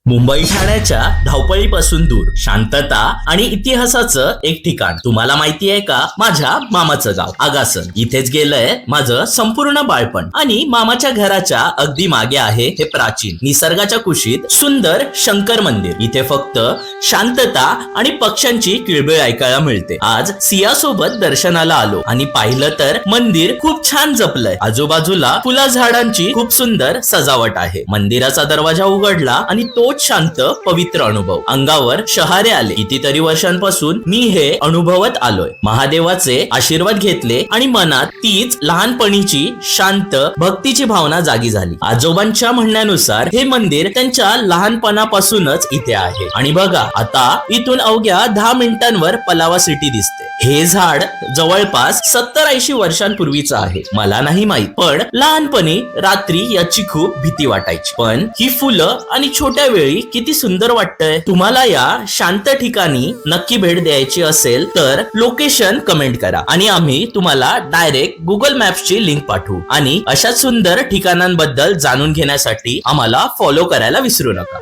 मुंबई ठाण्याच्या धावपळीपासून दूर शांतता आणि इतिहासाचं एक ठिकाण. तुम्हाला माहिती आहे का? माझ्या मामाचं गाव आगासन. इथेच गेलंय माझं संपूर्ण बाळपण. आणि मामाच्या घराच्या अगदी मागे आहे हे प्राचीन निसर्गाच्या कुशीत सुंदर शंकर मंदिर. इथे फक्त शांतता आणि पक्ष्यांची किळबिळ ऐकायला मिळते. आज सियासोबत दर्शनाला आलो आणि पाहिलं तर मंदिर खूप छान जपलंय. आजूबाजूला फुला झाडांची खूप सुंदर सजावट आहे. मंदिराचा दरवाजा उघडला आणि तो शांत पवित्र अनुभव. अंगावर शहारे आले. कितीतरी वर्षांपासून मी हे अनुभवत आलोय. महादेवाचे आशीर्वाद घेतले आणि मनात तीच लहानपणीची शांत भक्तीची भावना जागी झाली. आजोबांच्या म्हणण्यानुसार हे मंदिर त्यांच्या लहानपणापासूनच इथे आहे. आणि बघा, आता इथून अवघ्या 10 मिनिटांवर पलावा सिटी दिसते. हे झाड जवळपास 70-80 वर्षांपूर्वीचं आहे. मला नाही माहित, पण लहानपणी रात्री याची खूप भीती वाटायची. पण ही फुलं आणि छोट्या वेळी किती सुंदर वाटतंय. तुम्हाला या शांत ठिकाणी नक्की भेट द्यायची असेल तर लोकेशन कमेंट करा आणि आम्ही तुम्हाला डायरेक्ट गुगल मॅप्सची लिंक पाठवू. आणि अशाच सुंदर ठिकाणांबद्दल जाणून घेण्यासाठी आम्हाला फॉलो करायला विसरू नका.